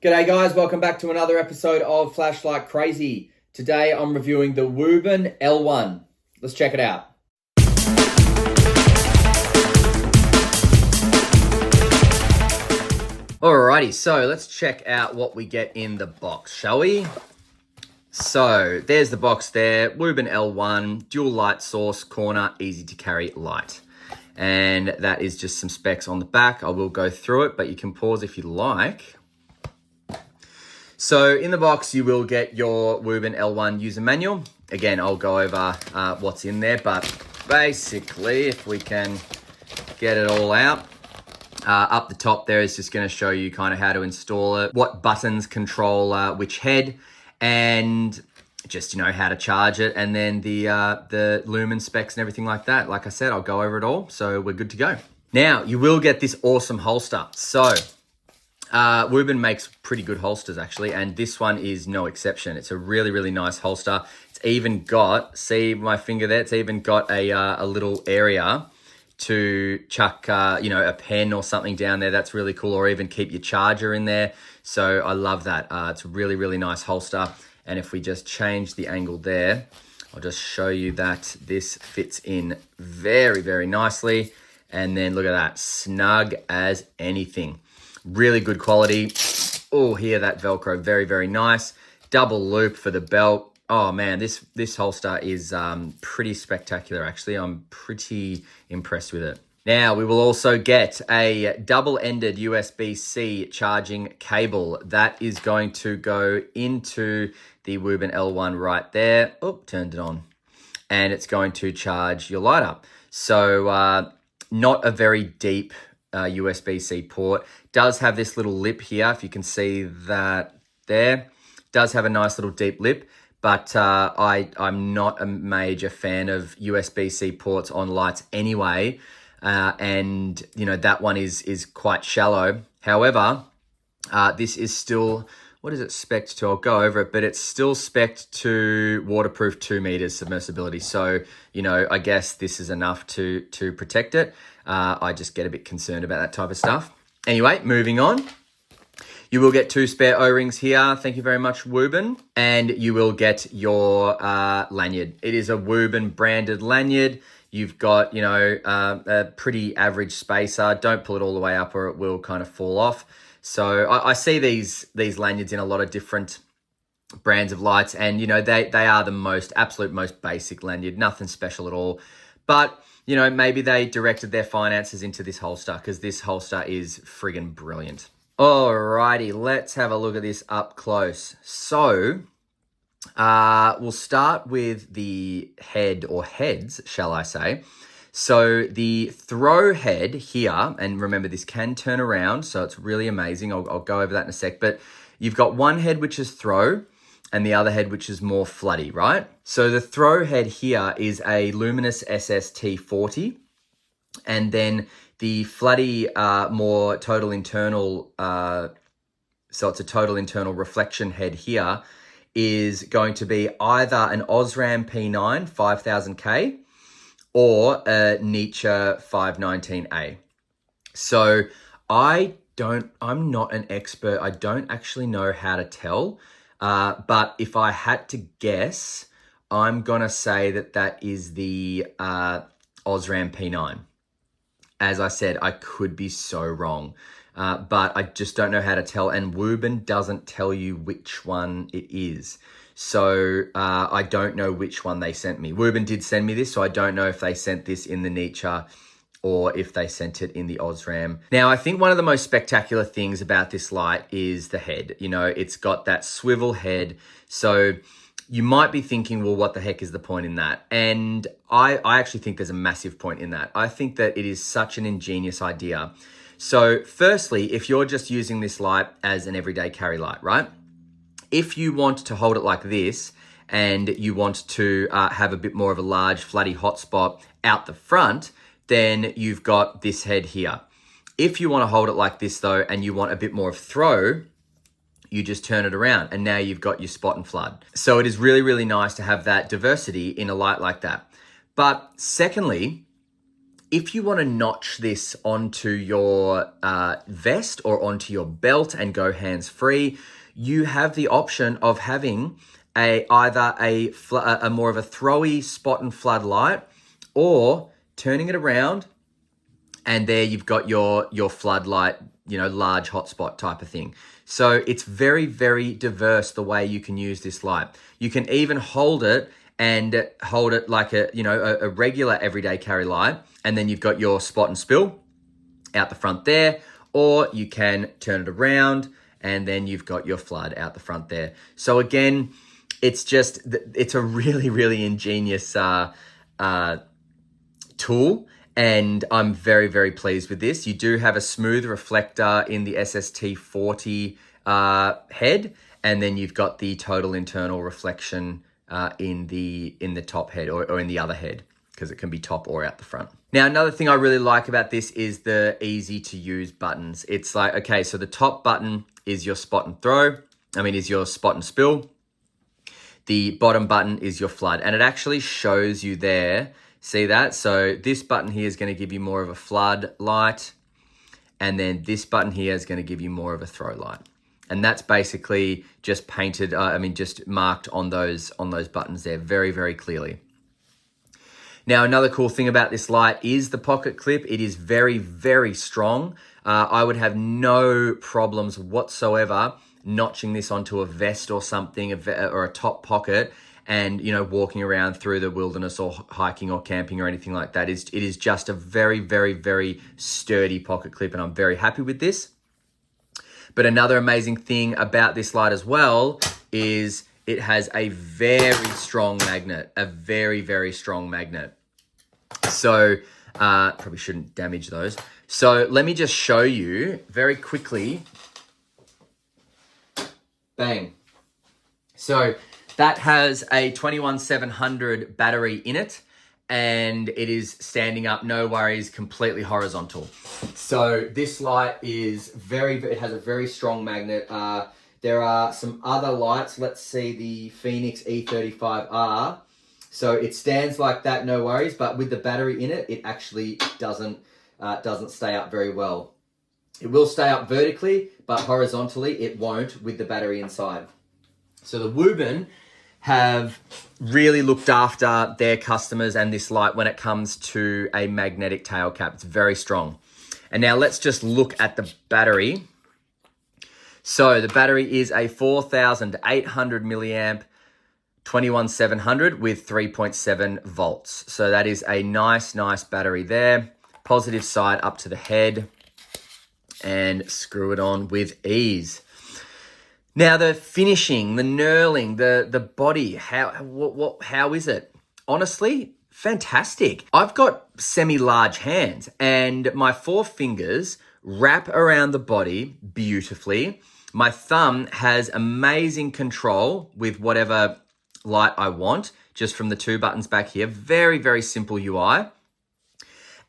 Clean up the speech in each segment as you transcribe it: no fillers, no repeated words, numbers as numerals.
G'day guys, welcome back to another episode of Flash Like Crazy. Today I'm reviewing the Wuben L1. Let's check it out. Alrighty, so let's check out what we get in the box, shall we? So there's the box there, Wuben L1, dual light source, corner, easy to carry light. And that is just some specs on the back. I will go through it, but you can pause if you like. So in the box, you will get your Wuben L1 user manual. Again, I'll go over what's in there, but basically, if we can get it all out, up the top there is just going to show you kind of how to install it, what buttons control which head, and just, how to charge it, and then the lumen specs and everything like that. Like I said, I'll go over it all, so we're good to go. Now, you will get this awesome holster. So Wuben makes pretty good holsters actually, and this one is no exception. It's a really, really nice holster. It's even got, see my finger there, it's even got a little area to chuck, a pen or something down there. That's really cool, or even keep your charger in there. So I love that. It's a really, really nice holster. And if we just change the angle there, I'll just show you that this fits in very, very nicely. And then look at that, snug as anything. Really good quality. Oh, here that Velcro, very, very nice. Double loop for the belt. Oh man, this holster is pretty spectacular actually. I'm pretty impressed with it. Now, we will also get a double-ended USB-C charging cable. That is going to go into the Wuben L1 right there. Oh, turned it on. And it's going to charge your light up. So not a very deep USB-C port. Does have this little lip here, if you can see that there. Does have a nice little deep lip, but I'm not a major fan of USB-C ports on lights anyway, and that one is quite shallow. However, this is still, what is it spec'd to? I'll go over it, but it's still spec'd to waterproof 2 meters submersibility. So, I guess this is enough to protect it. I just get a bit concerned about that type of stuff. Anyway, moving on. You will get 2 spare O-rings here. Thank you very much, Wuben. And you will get your lanyard. It is a Wuben branded lanyard. You've got, a pretty average spacer. Don't pull it all the way up or it will kind of fall off. So I see these lanyards in a lot of different brands of lights, and they are the absolute most basic lanyard, nothing special at all. But maybe they directed their finances into this holster, because this holster is friggin' brilliant. Alrighty, let's have a look at this up close. So we'll start with the head, or heads, shall I say. So the throw head here, and remember this can turn around, so it's really amazing. I'll go over that in a sec, but you've got one head which is throw and the other head which is more floody, right? So the throw head here is a luminous SST40, and then the floody more total internal, so it's a total internal reflection head here, is going to be either an Osram P9 5000K or a Nietzsche 519A. So I'm not an expert. I don't actually know how to tell. But if I had to guess, I'm going to say that is the Osram P9. As I said, I could be so wrong. But I just don't know how to tell. And Wuben doesn't tell you which one it is. So I don't know which one they sent me. Wuben did send me this, so I don't know if they sent this in the Nietzsche or if they sent it in the Osram. Now, I think one of the most spectacular things about this light is the head. It's got that swivel head. So you might be thinking, well, what the heck is the point in that? And I actually think there's a massive point in that. I think that it is such an ingenious idea. So firstly, if you're just using this light as an everyday carry light, right? If you want to hold it like this and you want to have a bit more of a large floody hotspot out the front, then you've got this head here. If you want to hold it like this though, and you want a bit more of throw, you just turn it around and now you've got your spot and flood. So it is really, really nice to have that diversity in a light like that. But secondly, if you want to notch this onto your vest or onto your belt and go hands-free, you have the option of having either a more of a throwy spot and flood light, or turning it around, and there you've got your floodlight, large hotspot type of thing. So it's very, very diverse the way you can use this light. You can even hold it like a regular everyday carry light, and then you've got your spot and spill out the front there, or you can turn it around and then you've got your flood out the front there. So again, it's a really, really ingenious tool, and I'm very, very pleased with this. You do have a smooth reflector in the SST40 head, and then you've got the total internal reflection in the top head or in the other head, because it can be top or out the front. Now, another thing I really like about this is the easy to use buttons. It's like, okay, so the top button is your spot and spill. The bottom button is your flood, and it actually shows you there. See that? So this button here is going to give you more of a flood light, and then this button here is going to give you more of a throw light. And that's basically just painted, just marked on those buttons there very, very clearly. Now, another cool thing about this light is the pocket clip. It is very, very strong. I would have no problems whatsoever notching this onto a vest or something, or a top pocket, and walking around through the wilderness or hiking or camping or anything like that. It is just a very, very, very sturdy pocket clip, and I'm very happy with this. But another amazing thing about this light as well is it has a very strong magnet, a very, very strong magnet. So probably shouldn't damage those. So let me just show you very quickly. Bang. So that has a 21700 battery in it, and it is standing up, no worries, completely horizontal. So this light is it has a very strong magnet. There are some other lights. Let's see the Phoenix E35R. So it stands like that, no worries, but with the battery in it, it actually doesn't stay up very well. It will stay up vertically, but horizontally it won't with the battery inside. So the Wuben have really looked after their customers and this light when it comes to a magnetic tail cap. It's very strong. And now let's just look at the battery. So the battery is a 4,800 milliamp 21700 with 3.7 volts. So that is a nice battery there. Positive side up to the head, and screw it on with ease. Now the finishing, the knurling, the body, how is it? Honestly, fantastic. I've got semi-large hands, and my 4 fingers wrap around the body beautifully. My thumb has amazing control with whatever light I want, just from the 2 buttons back here. Very, very simple UI.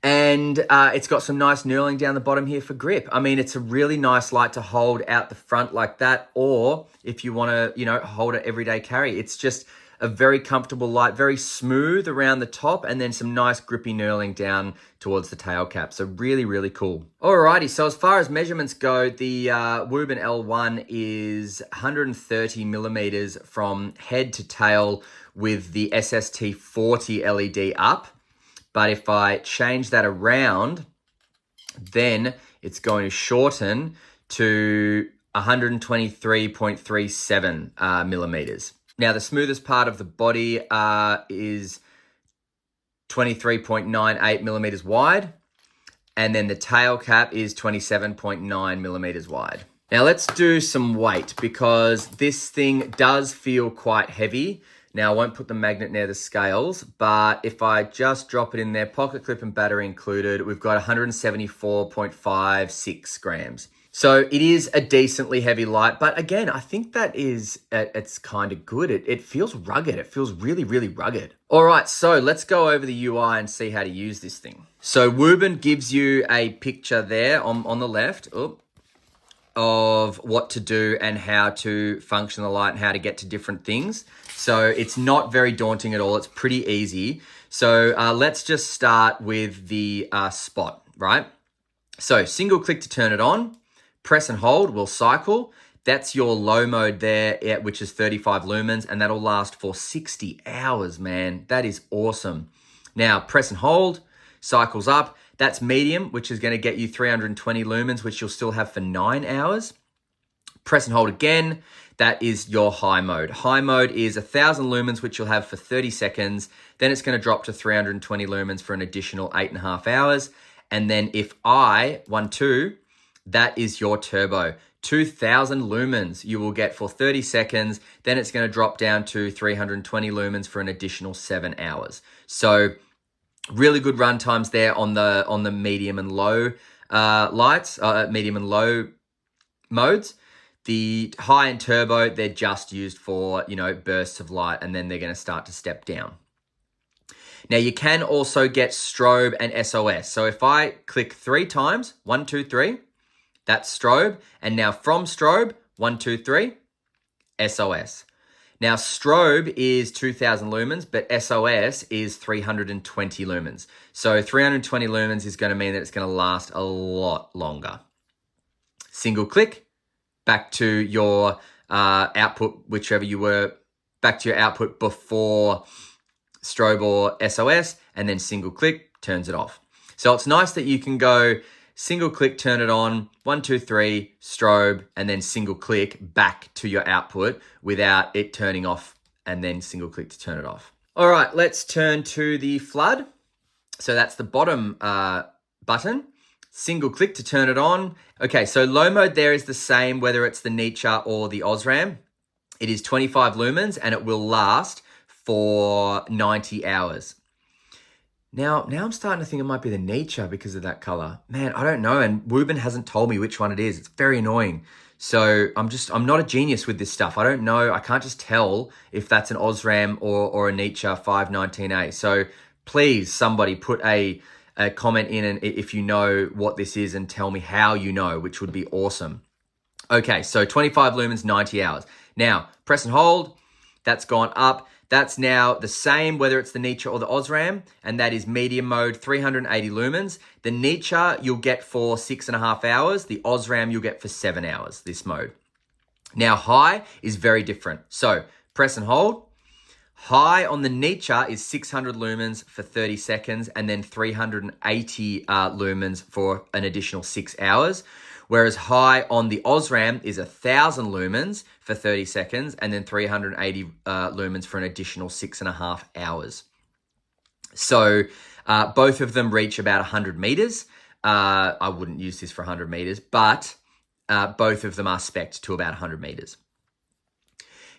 And it's got some nice knurling down the bottom here for grip. I mean, it's a really nice light to hold out the front like that, or if you want to, hold it everyday carry. It's just a very comfortable light, very smooth around the top, and then some nice grippy knurling down towards the tail cap. So really, really cool. Alrighty, so as far as measurements go, the Wuben L1 is 130 millimeters from head to tail with the SST40 LED up. But if I change that around, then it's going to shorten to 123.37 millimeters. Now, the smoothest part of the body is 23.98 millimeters wide, and then the tail cap is 27.9 millimeters wide. Now, let's do some weight, because this thing does feel quite heavy. Now, I won't put the magnet near the scales, but if I just drop it in there, pocket clip and battery included, we've got 174.56 grams. So it is a decently heavy light, but again, I think that it's kind of good. It feels rugged. It feels really, really rugged. All right, so let's go over the UI and see how to use this thing. So Wuben gives you a picture there on the left of what to do and how to function the light and how to get to different things. So it's not very daunting at all. It's pretty easy. So let's just start with the spot, right? So single click to turn it on, press and hold will cycle. That's your low mode there, which is 35 lumens, and that'll last for 60 hours, man. That is awesome. Now, press and hold, cycles up. That's medium, which is going to get you 320 lumens, which you'll still have for 9 hours. Press and hold again. That is your high mode. High mode is 1,000 lumens, which you'll have for 30 seconds. Then it's going to drop to 320 lumens for an additional 8.5 hours. And then if I 1.2, that is your turbo. 2,000 lumens you will get for 30 seconds. Then it's going to drop down to 320 lumens for an additional 7 hours. So really good run times there on the medium and low lights, medium and low modes. The high and turbo, they're just used for, bursts of light, and then they're going to start to step down. Now you can also get strobe and SOS. So if I click 3 times, 1, 2, 3, that's strobe. And now from strobe, 1, 2, 3, SOS. Now strobe is 2,000 lumens, but SOS is 320 lumens. So 320 lumens is going to mean that it's going to last a lot longer. Single click, back to your output, whichever you were, back to your output before strobe or SOS, and then single click turns it off. So it's nice that you can go single click, turn it on, 1, 2, 3, strobe, and then single click back to your output without it turning off and then single click to turn it off. All right, let's turn to the flood. So that's the bottom button. Single click to turn it on. Okay, so low mode there is the same whether it's the Nietzsche or the Osram. It is 25 lumens and it will last for 90 hours. Now I'm starting to think it might be the Nietzsche because of that color. Man, I don't know, and Wuben hasn't told me which one it is. It's very annoying. So I'm not a genius with this stuff. I don't know. I can't just tell if that's an Osram or a Nietzsche 519A. So please, somebody put a comment in and if you know what this is and tell me how you know, which would be awesome. Okay, so 25 lumens, 90 hours. Now, press and hold. That's gone up. That's now the same whether it's the Nietzsche or the Osram, and that is medium mode, 380 lumens. The Nietzsche you'll get for 6.5 hours. The Osram you'll get for 7 hours, this mode. Now, high is very different. So, press and hold. High on the Nietzsche is 600 lumens for 30 seconds and then 380 lumens for an additional 6 hours. Whereas high on the Osram is 1,000 lumens for 30 seconds and then 380 lumens for an additional 6.5 hours. So both of them reach about 100 meters. I wouldn't use this for 100 meters, but both of them are spec'd to about 100 meters.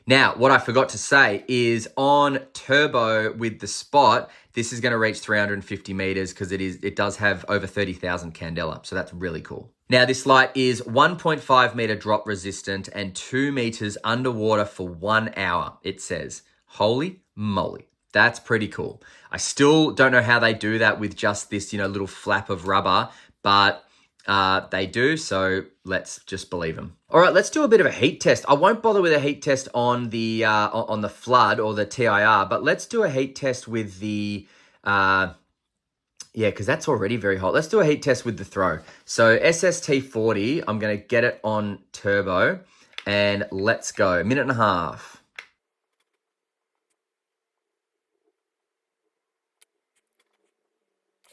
Now, what I forgot to say is on turbo with the spot, this is going to reach 350 meters because it does have over 30,000 candela. So that's really cool. Now, this light is 1.5 meter drop resistant and 2 meters underwater for 1 hour, it says. Holy moly. That's pretty cool. I still don't know how they do that with just this, little flap of rubber, but they do, so let's just believe them. All right, let's do a bit of a heat test. I won't bother with a heat test on the flood or the TIR, but let's do a heat test with the because that's already very hot. Let's do a heat test with the throw. So SST40, I'm going to get it on turbo, and let's go. 1.5 minutes.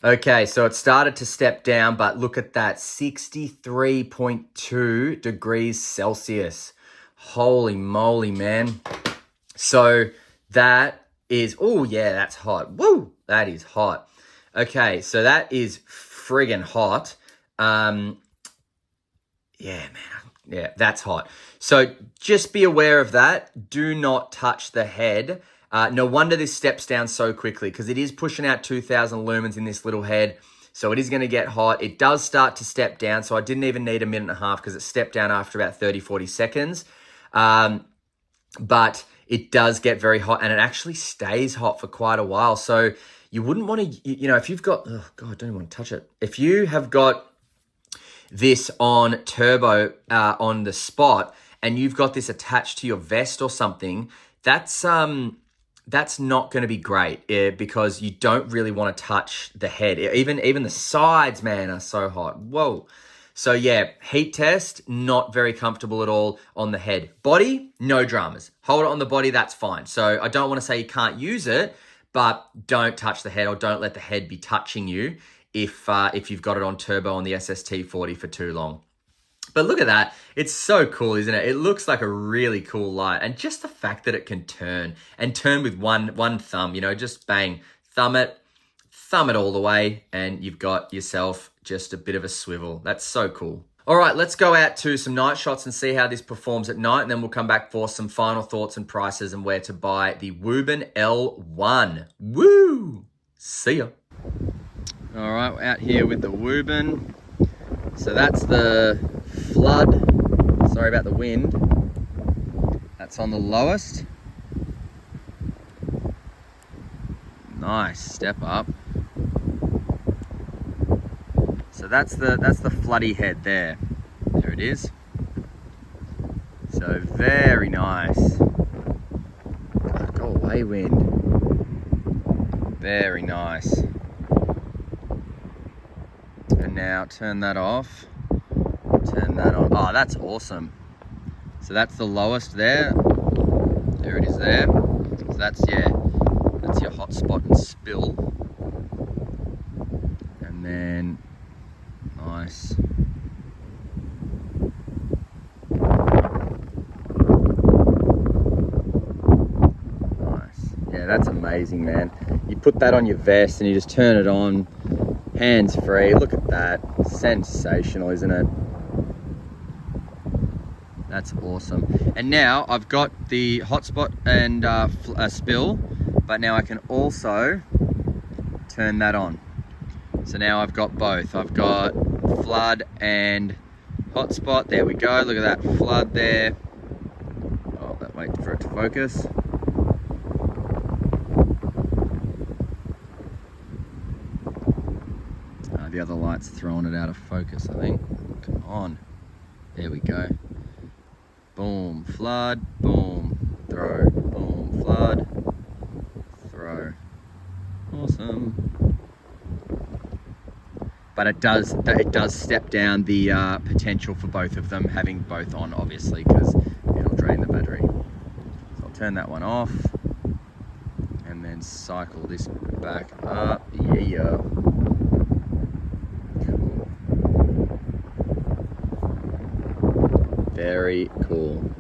Okay, so it started to step down, but look at that, 63.2 degrees Celsius. Holy moly, man. So that is, oh yeah, that's hot. Woo, that is hot. Okay, so that is friggin' hot. Yeah, man, yeah, that's hot. So just be aware of that. Do not touch the head. No wonder this steps down so quickly because it is pushing out 2,000 lumens in this little head. So it is going to get hot. It does start to step down. So I didn't even need 1.5 minutes because it stepped down after about 30, 40 seconds. But it does get very hot and it actually stays hot for quite a while. So you wouldn't want to, if you've got, oh God, I don't even want to touch it. If you have got this on turbo on the spot, and you've got this attached to your vest or something, that's not going to be great because you don't really want to touch the head. Even the sides, man, are so hot. Whoa. So yeah, heat test, not very comfortable at all on the head. Body, no dramas. Hold it on the body, that's fine. So I don't want to say you can't use it, but don't touch the head or don't let the head be touching you if you've got it on turbo on the SST40 for too long. But look at that. It's so cool, isn't it? It looks like a really cool light. And just the fact that it can turn with one thumb, just bang, thumb it all the way, and you've got yourself just a bit of a swivel. That's so cool. All right, let's go out to some night shots and see how this performs at night, and then we'll come back for some final thoughts and prices and where to buy the Wuben L1. Woo! See ya. All right, we're out here with the Wuben. So that's the flood. Sorry about the wind. That's on the lowest. Nice, step up. So that's the floody head there. There it is. So very nice. God, go away, wind. Very nice. And now turn that off. Turn that on. Oh, that's awesome. So that's the lowest there. There it is there. So that's your hot spot and spill. And then nice. Nice. Yeah, that's amazing, man. You put that on your vest and you just turn it on, hands free. Look at that. Sensational, isn't it? That's awesome. And now I've got the hotspot and spill, but now I can also turn that on. So now I've got both. I've got flood and hotspot. There we go. Look at that flood there. Oh, wait for it to focus. The other light's throwing it out of focus, I think. Come on. There we go. Boom, flood, boom, throw, boom, flood, throw. Awesome. But it does step down the potential for both of them having both on, obviously, because it'll drain the battery. So I'll turn that one off and then cycle this back up. Yeah. Cool. Very cool.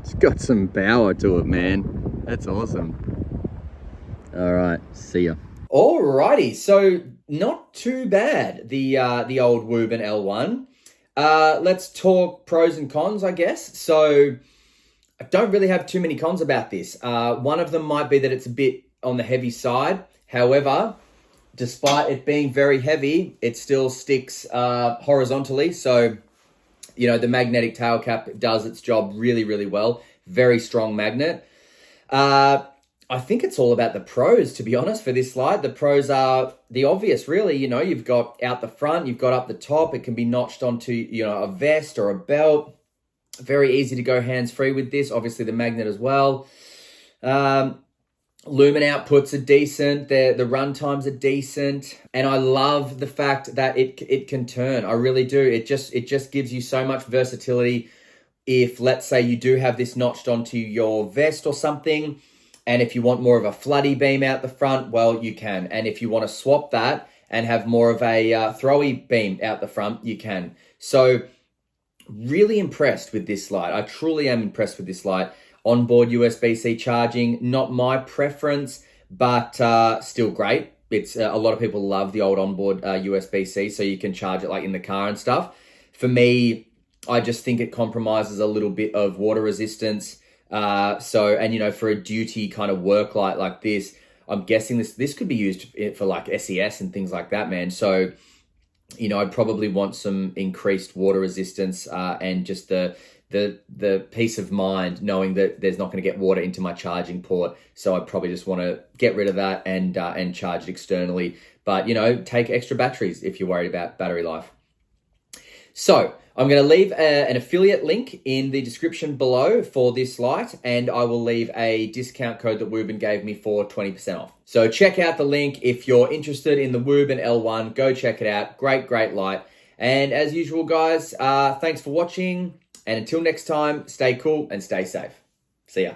It's got some power to it, man. That's awesome. All right, see ya. Alrighty, so not too bad, the old Wuben L1. Let's talk pros and cons, I guess. So I don't really have too many cons about this. One of them might be that it's a bit on the heavy side. However, despite it being very heavy, it still sticks horizontally. So, the magnetic tail cap does its job really, really well. Very strong magnet. I think it's all about the pros, to be honest, for this light. The pros are the obvious, really. You've got out the front, you've got up the top. It can be notched onto, a vest or a belt. Very easy to go hands-free with this. Obviously, the magnet as well. Lumen outputs are decent. The run times are decent. And I love the fact that it can turn. I really do. It just gives you so much versatility. If, let's say, you do have this notched onto your vest or something, and if you want more of a floody beam out the front, well, you can. And if you want to swap that and have more of a throwy beam out the front, you can. So really impressed with this light. I truly am impressed with this light. Onboard USB-C charging, not my preference, but still great. It's a lot of people love the old onboard USB-C, so you can charge it like in the car and stuff. For me, I just think it compromises a little bit of water resistance. For a duty kind of work light like this, I'm guessing this could be used for like SES and things like that, man. So, I'd probably want some increased water resistance and just the the peace of mind knowing that there's not going to get water into my charging port. So I probably just want to get rid of that and charge it externally. But, take extra batteries if you're worried about battery life. So I'm going to leave an affiliate link in the description below for this light, and I will leave a discount code that Wuben gave me for 20% off. So check out the link if you're interested in the Wuben L1. Go check it out. Great light. And as usual, guys, thanks for watching. And until next time, stay cool and stay safe. See ya.